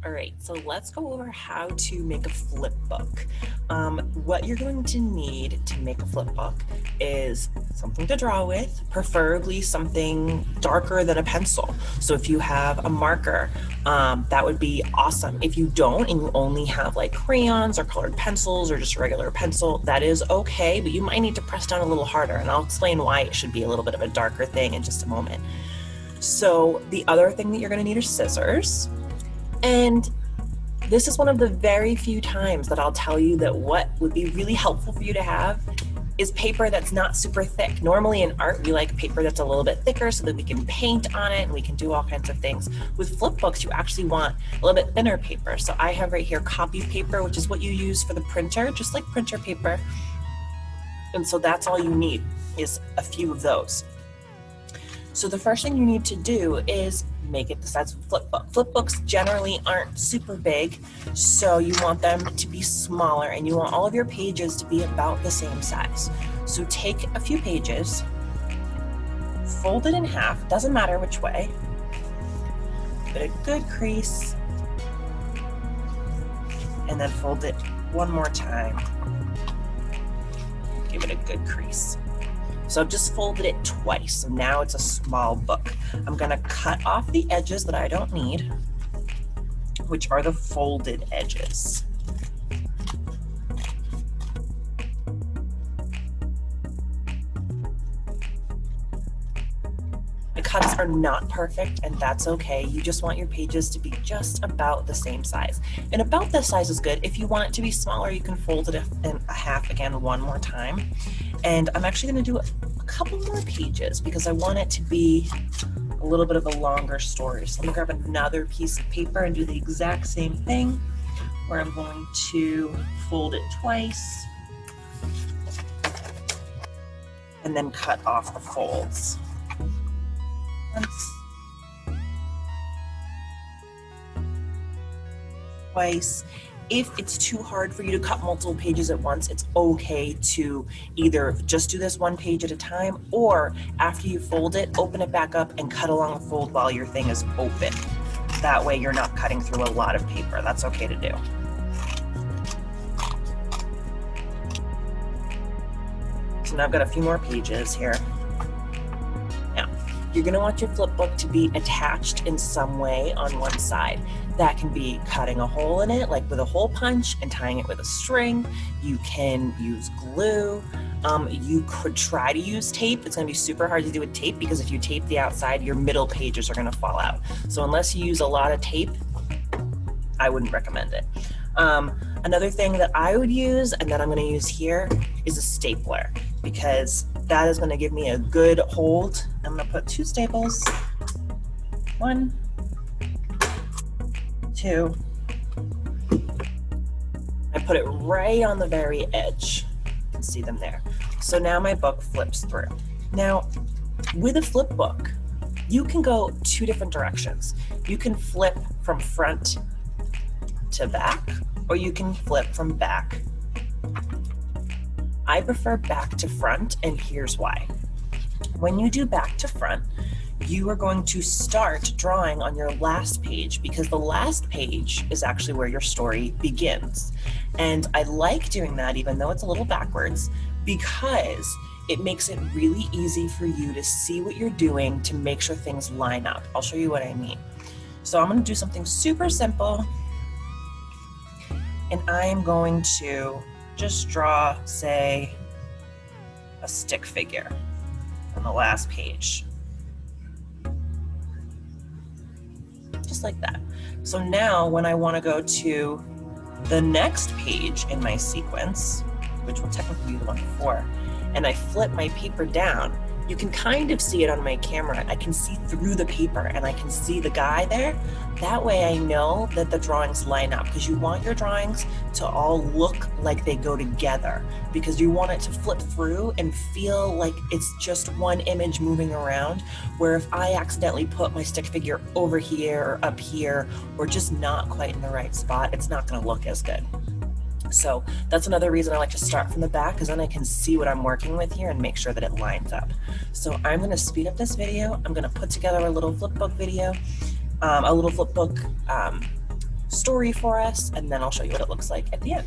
All right, so let's go over how to make a flip book. What you're going to need to make a flip book is something to draw with, preferably something darker than a pencil. So if you have a marker, that would be awesome. If you don't and you only have like crayons or colored pencils or just a regular pencil, that is okay, but you might need to press down a little harder, and I'll explain why it should be a little bit of a darker thing in just a moment. So the other thing that you're going to need are scissors. And this is one of the very few times that I'll tell you that what would be really helpful for you to have is paper that's not super thick. Normally in art, we like paper that's a little bit thicker so that we can paint on it and we can do all kinds of things. With flip books, you actually want a little bit thinner paper. So I have right here copy paper, which is what you use for the printer, just like printer paper. And so that's all you need is a few of those. So the first thing you need to do is make it the size of a flip book. Flip books generally aren't super big, so you want them to be smaller and you want all of your pages to be about the same size. So take a few pages, fold it in half, doesn't matter which way, give it a good crease, and then fold it one more time, give it a good crease. So I've just folded it twice, so now it's a small book. I'm gonna cut off the edges that I don't need, which are the folded edges. The cuts are not perfect, and that's okay. You just want your pages to be just about the same size. And about this size is good. If you want it to be smaller, you can fold it in a half again one more time. And I'm actually going to do a couple more pages because I want it to be a little bit of a longer story. So let me grab another piece of paper and do the exact same thing, where I'm going to fold it twice and then cut off the folds. Once, twice. If it's too hard for you to cut multiple pages at once, it's okay to either just do this one page at a time, or after you fold it, open it back up and cut along the fold while your thing is open. That way you're not cutting through a lot of paper. That's okay to do. So now I've got a few more pages here. Now, you're gonna want your flip book to be attached in some way on one side. That can be cutting a hole in it, like with a hole punch, and tying it with a string. You can use glue. You could try to use tape. It's gonna be super hard to do with tape because if you tape the outside, your middle pages are gonna fall out. So unless you use a lot of tape, I wouldn't recommend it. Another thing that I would use, and that I'm gonna use here, is a stapler, because that is gonna give me a good hold. I'm gonna put 2 staples, 1, 2. I put it right on the very edge. You can see them there. So now my book flips through. Now, with a flip book, you can go 2 different directions. You can flip from front to back, or you can flip from back. I prefer back to front, and here's why. When you do back to front, you are going to start drawing on your last page, because the last page is actually where your story begins. And I like doing that, even though it's a little backwards, because it makes it really easy for you to see what you're doing to make sure things line up. I'll show you what I mean. So I'm going to do something super simple, and I'm going to just draw, say, a stick figure on the last page. Just like that. So now when I want to go to the next page in my sequence, which will technically be the one before, and I flip my paper down, you can kind of see it on my camera. I can see through the paper and I can see the guy there. That way I know that the drawings line up, because you want your drawings to all look like they go together, because you want it to flip through and feel like it's just one image moving around, where if I accidentally put my stick figure over here or up here, or just not quite in the right spot, it's not going to look as good. So that's another reason I like to start from the back, because then I can see what I'm working with here and make sure that it lines up. So I'm going to speed up this video. I'm going to put together a little flipbook video, a little flipbook story for us, and then I'll show you what it looks like at the end.